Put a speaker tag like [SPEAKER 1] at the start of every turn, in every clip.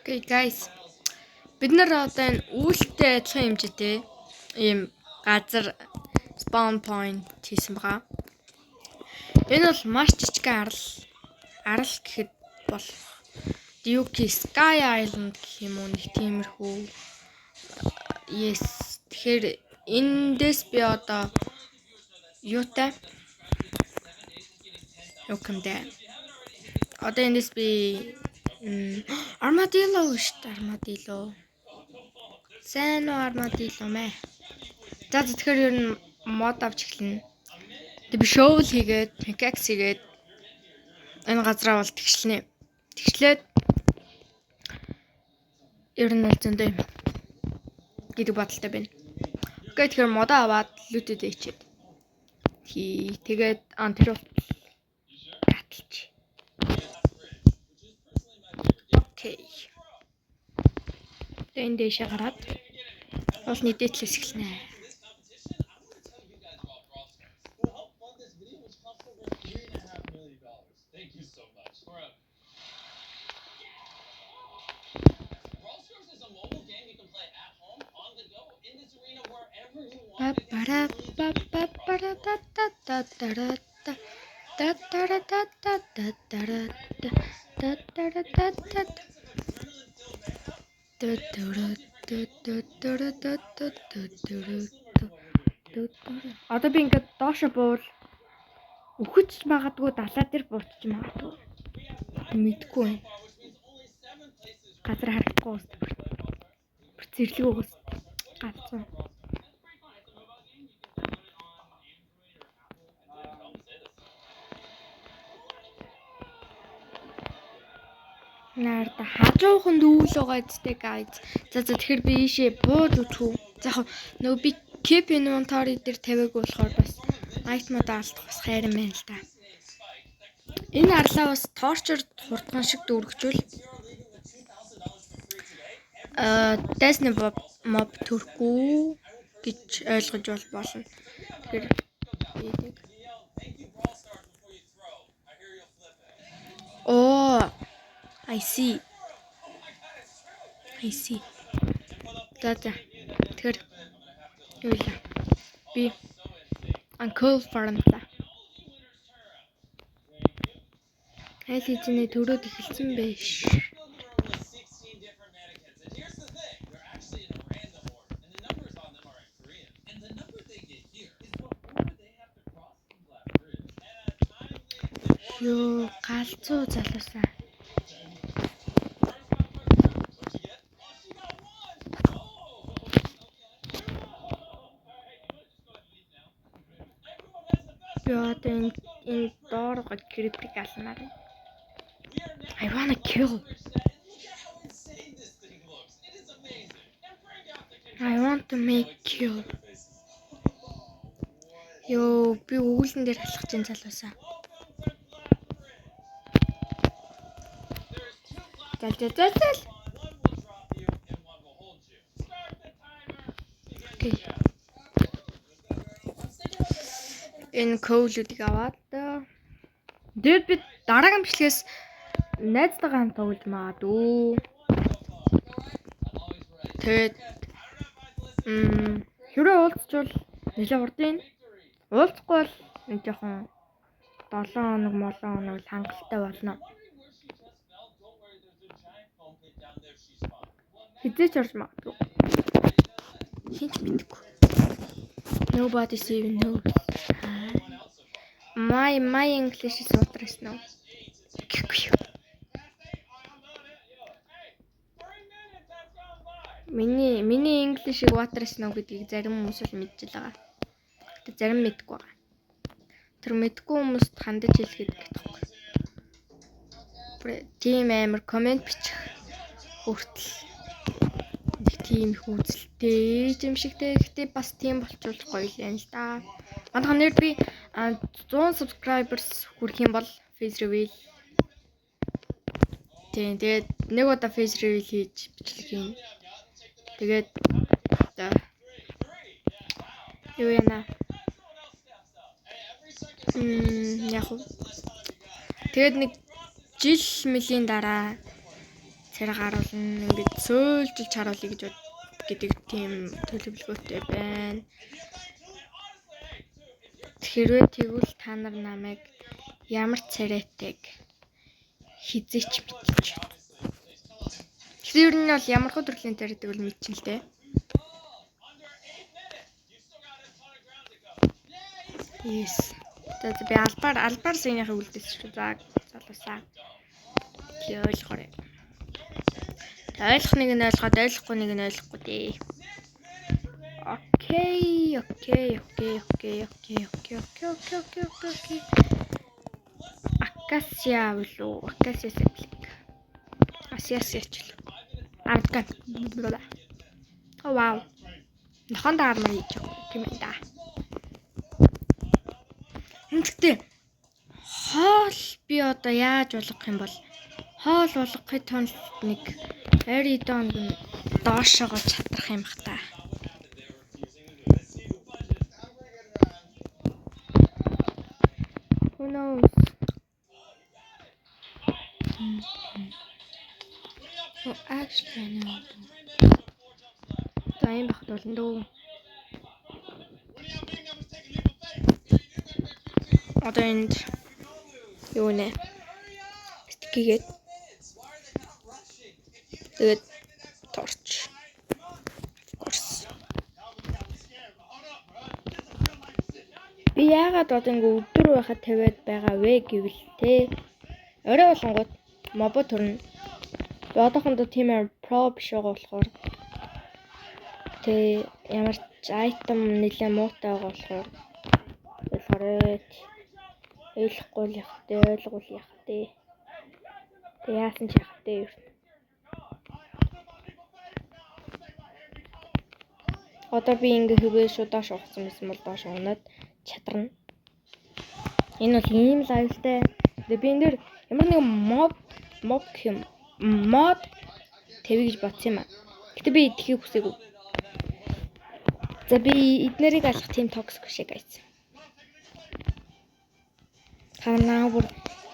[SPEAKER 1] Okay guys. Бид нар одоо энэ үүлтэй адилхан хэмжээтэй ийм газар spawn point хийсэн байгаа. Энэ бол маш жижигхэн арал гэхэд бол Duke Sky Island гэх юм уу нэг тиймэрхүү. Yes. Тэгэхээр эндээс би одоо юутай юукамдаа одоо эндээс би Armadillo шүү дээ. Armadillo. Сайн уу Armadillo мэ. За тэгэхээр ер нь мод авч эхэлнэ. Тэг би shovel хийгээд, pickaxe хийгээд энэ газраа бол тэгшлэнэ. Тэгшлээд ер нь л зөндөө юм гэдэг бодолтой байна. Окей тэгэхээр модоо аваад лүүтэд ичээд. Тэгээд тэр гаталч. Окей. Тэн дэшээ гараад уусны дээдлээс эхэлнэ. Одоо би ингээд доошо буул өгч магадгүй далаа дээр буутчих магадгүй. Мэдгүй байна. Газар харахгүй уус. Бүр зэрлэг уус. Галзуу. Нарда хажуухан дүүл байгаа зүтэй guys. За тэгэхээр би ийшээ бууж үтхүү. За яг нөгөө би keep inventory дээр тавиаг болохоор бас item-ууд алдах бас хайран байна л да. Энэ арлаа бас torture хурдган шиг дүүргчүүл. Дэсний mob төрөхгүй гэж ойлгож болно. Тэгэхээр ийдэг. Oh, I see. За. Тэгэхээр юу вэ? Би Uncle Farm та. Хайс эзний төрөөд эхэлсэн байж. Ёо, галзуу залуусаа. Ёо, энэ доор гэрбэг алнаар. I wanna kill. I want to make kill. Ёо, би үүлэн дээр халах чинь залуусаа. Зал. Окей. Энэ коулүүдийг аваад дээд би дараагийн бичлэгээс найзтайгаа хамт тоглож магадгүй. Тэгээд хэрэг уулзчвал нэлээд урдын уулзахгүй бол нэг жоохон 7 хоног л хангалттай болно. Хизээч орж магадгүй. Хинч мэдгүй. Nobody even knows. My English is what is now. Миний English-ийг water snow гэдгийг зарим хүмүүс л мэдчихэл байгаа. Гэтэ зарим мэдгүй байгаа. Тэр мэдгүй хүмүүст хандаж хэлгээд гэдэггүй. Тийм амар комент бичих хүртэл нэг тийм их үзэлтэй юм шигтэй. Гэтэ бас тийм болчулах гоё л юм л да. Манайхан нэр би 100 subscribers хүрэх юм бол face reveal. Тэгээд нэг удаа face reveal хийж бичлэг хийн. Тэгээд юу яана. Яг. Тэгээд нэг жил мөлийн дараа царай гаруулна ингээд сөөлжилж харуулъя гэдэг тийм төлөвлөгөөтэй байна. Хэрвээ тэгвэл та нар намайг ямар царайтайг хизээч мэдчих. Тэгэхээр ер нь бол ямар хөө төрлийн царайтай бол мэдчихэн л дээ. Yes. Тэгээд би албаар саяныхаа үлдээсч залуусаа. Ойлгоорой. Ойлгох нэг нь ойлгоод ойлгохгүй нэг нь ойлгохгүй дээ. Окей. Акасиа болов. Акасиа саплик. Асиасч л. Амтган. Оо вау. Нохон даармаар хийж байгаа юм да. Үнэхдээ хоол би одоо яаж болгох юм бол хоол болгохын тулд нэг аридон доошогоо чатрах юм бах та. Who knows? Oh, actually no. Тайм бах болно дөө. Одоо энд юу нэ? Стикигээд. Тэгээд торч. Of course. Би яагаад одоо ингэ өдөр байхад тавиад байгаа вэ гэвэл те. Орой болгонгууд мобо төрнө. Би одоохондоо тийм про биш байгаа болохоор тэ ямар ч айтем нэлээ муутай байгаа болохоор ойлгохгүй яах вэ? Ойлгуул яах вэ? Тэ яасан ч яах вэ? Одоо би ингээ хэвээ шууд доош угсан байсан бол доош унаад чадарна. Энэ бол ийм лайвтай. Тэгээ би энэ дэр ямар нэг мод тавья гэж бодсон юм аа. Гэтэ би идэхийг хүсээгүй. За би эднэрийг алах тийм токсик биш guys. Ханаа бүр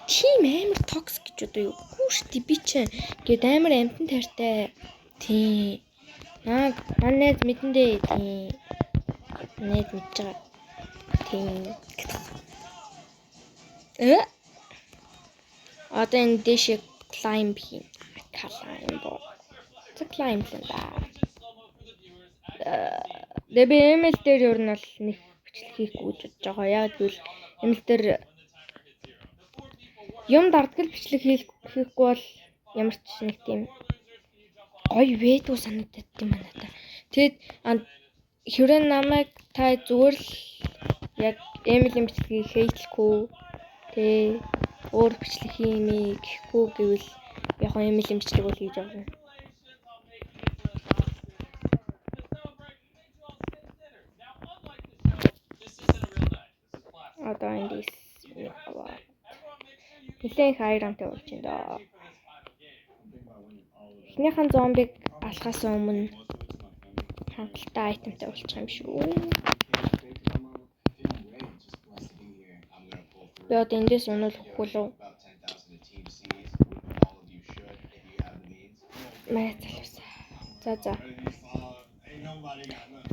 [SPEAKER 1] тийм амар токсик гэж одоо юу? Гүүш би ч гээд амар амтан тартай. Тийм. Манайд мэдэндээ тийм. Манайд мэдж байгаа. Тийм. Одоо энэ дэшээ climb хийн. Climb л да. Дэби email дээр ер нь бол нэг бичлэг хийхгүй гэж бодож байгаа. Яг гэвэл email дээр юм дардгал бичлэг хийхгүй бол ямар ч нэг тийм гоё вэдүү санагдаад тийм байна. Тэгэд хэрэг намайг та зүгээр л яг email-ийн бичлэгийг хийхгүй тэ өөр бичлэг хиймээ гэхгүй гэвэл яг email-ийн бичлэг бол хийж байгаа. Одоо эндээс нэлээд хайрантай болж байна даа. Эхнийхэн зомбиг алхахаас өмнө хангалттай айтемтай болчих юм шүү. Би одоо эндээс унал хөглөө. За.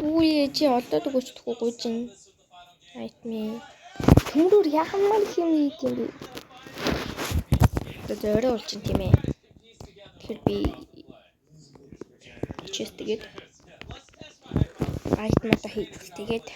[SPEAKER 1] Үгүй чи олдоод өгөөч тэхгүй гүйж ин. Айтми. Төмрөр яхамар юм ийм би. Одоо орой болж ин тийм ээ. Тэгэхээр би чест тэгээд айтмата хийж тэгээд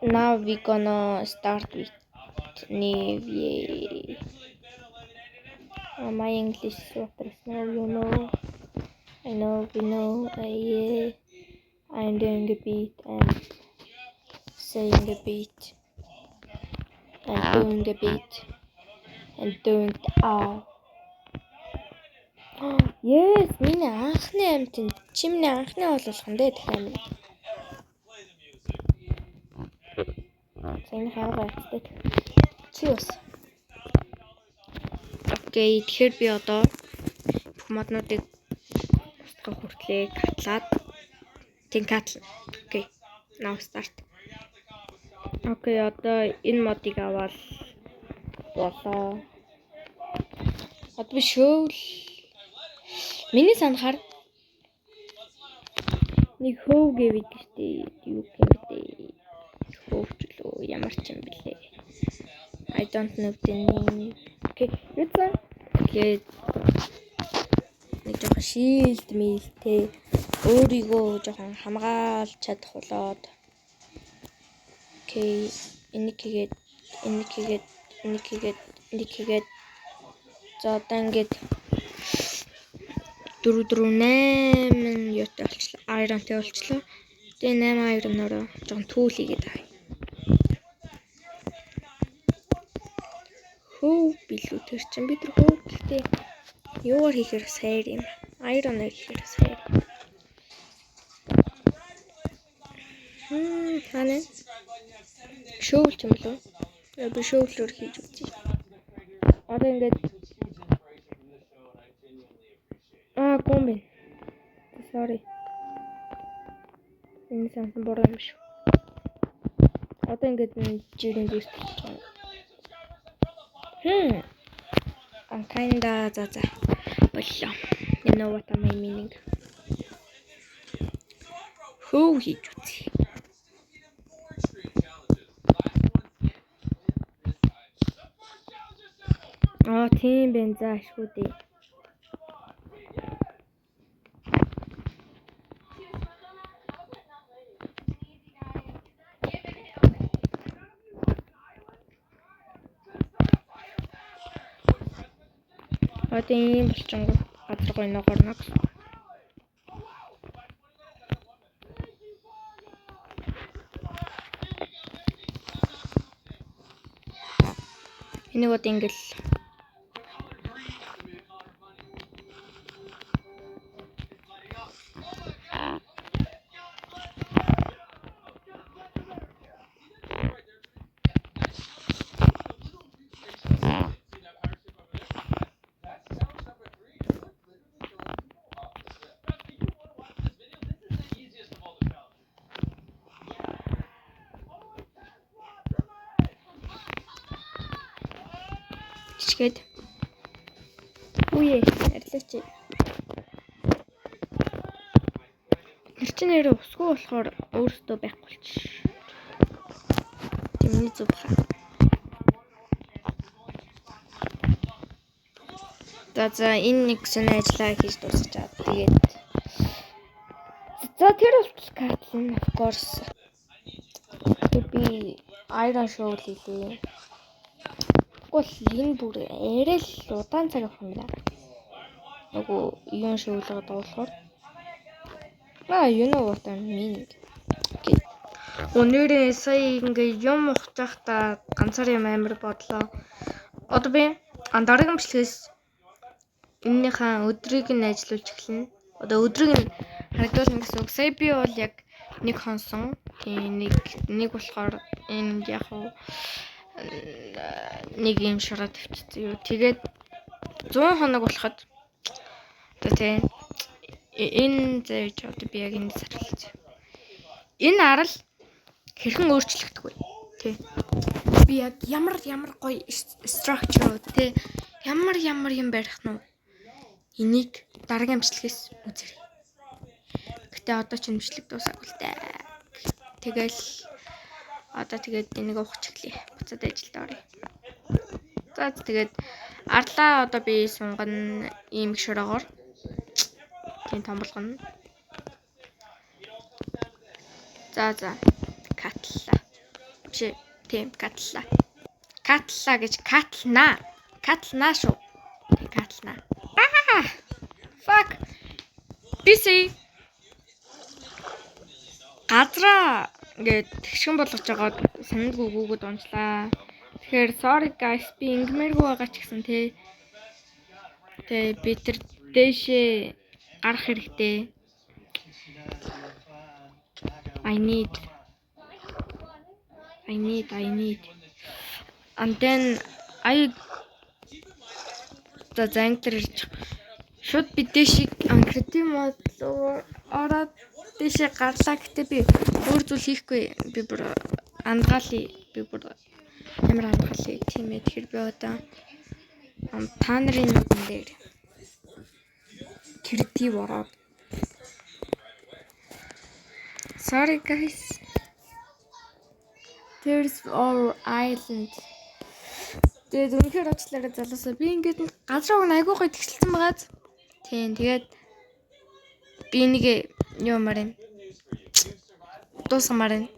[SPEAKER 1] Now we gonna start with Navy. My English is so now you know. I know we know. I'm doing a beat and saying a beat and doing a beat and doing the all. Yes, миний анхны тийм чимний анхны олуулхан дээ дахиад. Сайн хаагаа хэвчээ. Чи бас. Окей, тэгэхээр би одоо бүх моднуудыг устгах хүртлээ катлаад тийм катлна. Окей. Now start. Окей, одоо энэ модыг аваад болоо. Одоо би шөөл миний санахаар нэг хөөг гэвид штий юу юм бэ? Хөөчлөө ямар ч юм бэлээ. I don't know the name. Окей, юутай? Окей. Нэг жоохон шилд мэлтэй өөрийгөө жоохон хамгаалж чадах болоод. Окей, энийг хийгээд за одоо ингээд 4 8 юутай болчихлоо. Ironтэй болчихлоо. Тэгээ 8 iron-ороо жоохон түүл хийгээд авъя. Хөө билүү тэр чинь бид нар хөө гэхдээ юугаар хийхээр сайр юм. Iron-аар хийхээр сайр. Хана шөөлч юм болов? Би шөөлөөр хийж үзье. Одоо ингээд гомбин. Sorry. Энэ сансан буруу юм шүү. Одоо ингээд жирийн дүүсэлж байна. Kinda за. Боллоо. You know what I mean. Хөө хийж үзье. Тийм байна за ашгүй дээ. Одоо ийм болчингоо газар гойно горно. Энийг одоо ингээл чичгээд үе арилаач. Тэр чинь нэрээ усгүй болохоор өөртөө байхгүй болчих. Тэмний зүг хаа. За энэ нэг сони ажиллаа хийж дуусчаад тэгээд за тэр болтол катлын of course. Би iron show хийлээ. Энэ бүр арай л удаан цаг авах юм байна. Нөгөө юун шөөлөд болохоор. You know what I mean. Өнөөдөр сая ингээ юм ухчих та ганцаар юм амар бодлоо. Одоо би дараагийн бичлэгээс энэнийхэн өдрийг нь ажиллуулж эхэлнэ. Одоо өдрийг нь харагдуулна гэсэн үг. Сая би бол яг нэг хонсон. Нэг болохоор энэ яг нэг юм шороо тавьчихсан юу. Тэгээд 100 хоног болоход одоо тийм энэ зэвж одоо би яг энэ сарлж. Энэ арал хэрхэн өөрчлөгдөг вэ? Тэ. Би яг ямар гоё structure тэ ямар юм барих нь энийг дараагийн бичлэгээс үзэрэй. Гэтэ одоо ч бичлэг дуусаагүй л дээ. Тэгэл одоо тэгээд энийг ухчихлээ. Буцаад ажилд оръё. За тэгээд арлаа одоо би сунгана ийм шороогоор. Тийм том болгоно. За катлаа. Биш тийм катлаа. Катлаа гэж катлнаа. Катлнаа шүү. Тэг катлнаа. Fuck. Биси. Газраа ингээд тэгшгэн болгож байгаа саналгүй гүгүүд уншлаа. Тэгэхээр sorry guys би ингэмээргүй байгаа ч гэсэн те би тэр дээшээ гарах хэрэгтэй. I need. And then за англи ирж шууд би дэшиг креатив мод руу ороод дэшээ гарлаа гэтээ би өөр зүйл хийхгүй би бүр ангаалъя би бүр ямар ангаалъя тийм ээ тэгэхээр би одоо та нарын нүдэн дээр креатив ороод sorry guys there's our island тэгээд үнэхээр очлаараа залуусаа би ингээд газар уг айгуу гоё тэгшэлсэн байгааз тийм тэгээд би нэг юу марин дуусгамаар байна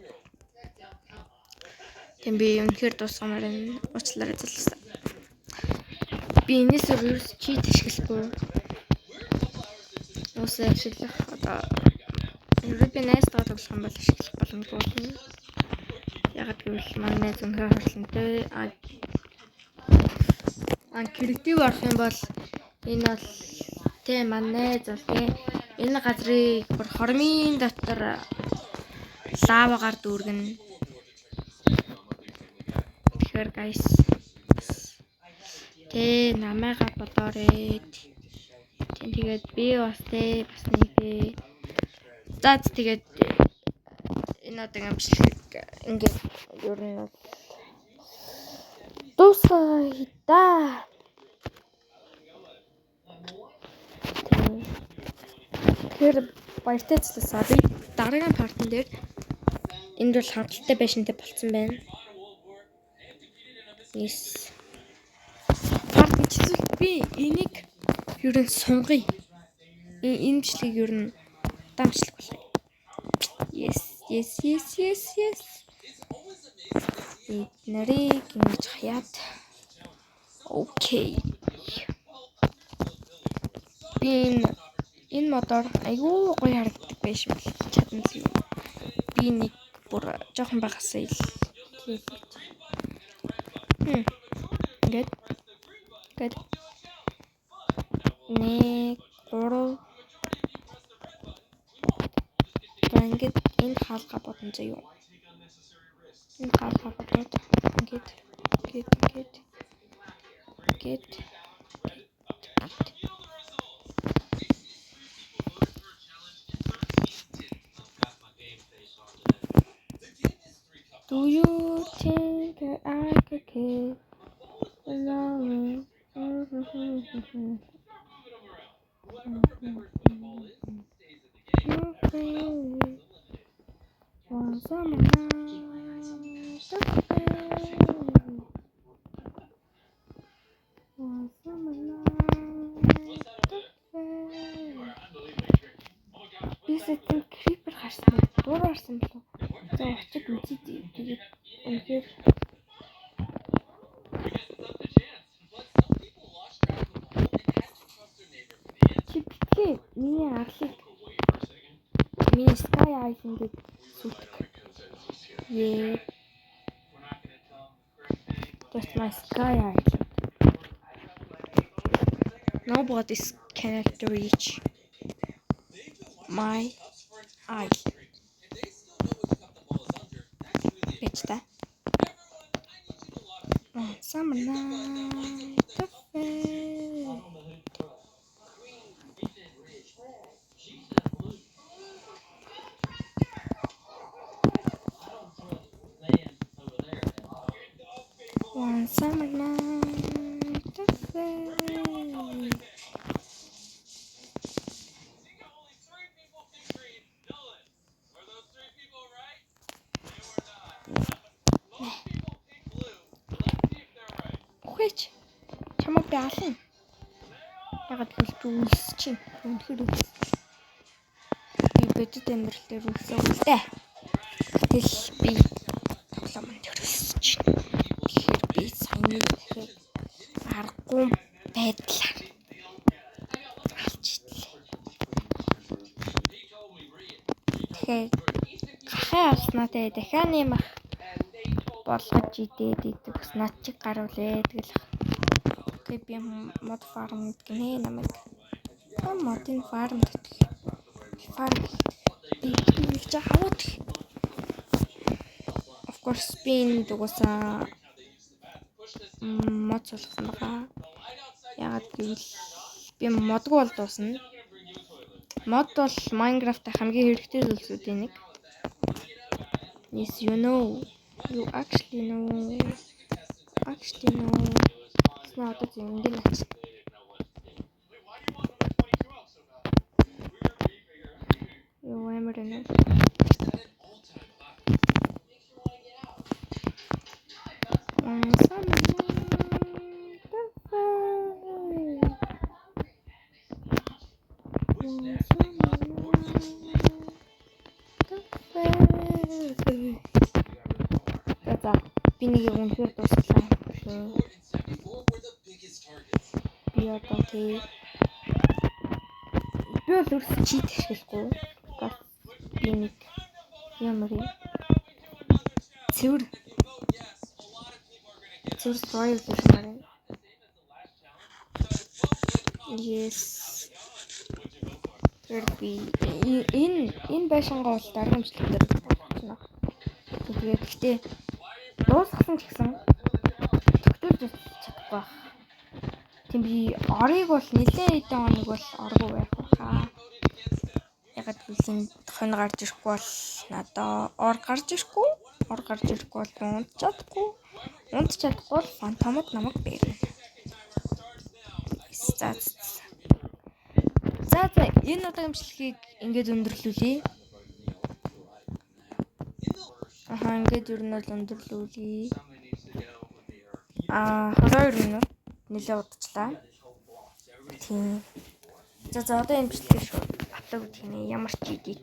[SPEAKER 1] тийм би үнэхээр дуусгамаар байна очлаараа залуусаа би энэс өрөөс чи тэшгэлгүй уусаа ашиглах одоо би найзтайгаа тоглох юм бол ашиглах боломжгүй ягаад гэвэл манай найз үнэхээр хорлонтой креатив орох юм бол энэ бол тийм манай найз бол тийм энэ газрыг бүр хормын дотор лавагаар дүүргэнэ тэгэхээр guys тэ намайга бодоорой тийм тэгээд би бас тэ бас нэг заац тэгээд энэ одоо амжилт ингээд ер нь дуусгая да. Тэгэхээр баяртай залуусаа би дараагийн партн дээр энд бол хангалттай байшинтай болцсон байна. Yes. Партн чизвэл би энийг ер нь сунгая. Имжлэг ер нь дамжлах болоо. Yes. Нарыг ингэж хаяад. Окей. Би энэ модоор айгүй гоё харагддаг байж мэл чадна зү. Би нэг бүр жоохон багасаа ил. Ингээд. Нэг гурав. Ингээд энэ хаалга бодсон зөө юу. Энэ хаалга бодоод ингээд. Do you think I could kill alone? Бисэтэн крипер гарсан. Дуур гарсан болов. За очиж үзье тэгээд үнэхээр чипгээ миний арлыг миний Sky Island-д сүтг. Yeah. That's my Sky Island. Nobody cannot reach my island. Бичтэй. Summer night cafe. One summer night cafe. Чамаа би алан. Ягаад гэвэл үлс чинь үнэхээр үлс. Би бодит амьдрал дээр үлсээ үлдээ. Гэтэл би тоглоом төрүүлсэн чинь. Тэгэхээр би саяны дахиад аргагүй байдлаар алж идлээ. Тэгэхээр гахаа авснаатай дахиад нэмэх болгож идээд идэх бас над чиг гаруулээ тэгэл. Би мод фарм гинэ намайг. Модын фарм гэдэг. Фарм нэг жаа хаваад. Of course spin дугасаа мод болгосон байгаа. Яагаад гэвэл би модгүй бол дуусна. Мод бол Minecraft хамгийн хэрэгтэй зүйлсүүдийн нэг. Yes, you know. You actually know. Снаа одоо юм дээр ач. Юу ямар нэ? За би нэг үнэхээр дуслаа. Би одоо тий. Би бол өөрсдөө чит ашиглахгүй. Би нэг ямар юм. Цэвэр story гэсэн. Yes. Би энэ байшингаа бол дараагийн бичлэгээр болно. Тэгээд гэхдээ дуусгасан ч гэсэн төгтөж чадахгүй. Тийм би орыг бол нэлээд хэдэн хоног бол оргүй байх баха. Ягаад гэвэл энэ хоног гарч ирэхгүй бол надаа ор гарч ирэхгүй бол унтчихгүй бол фантомод намайг бэрнэ. За энэ удаагийн бичлэгийг ингээд өндөрлүүлье. Ингээд ер нь бол өндөрлүүлье. 2 минут нэлээд удажлаа. Тийм. За одоо энэ бичлэгийг шууд батлаг үтгэнэ. Ямар ч ийдий.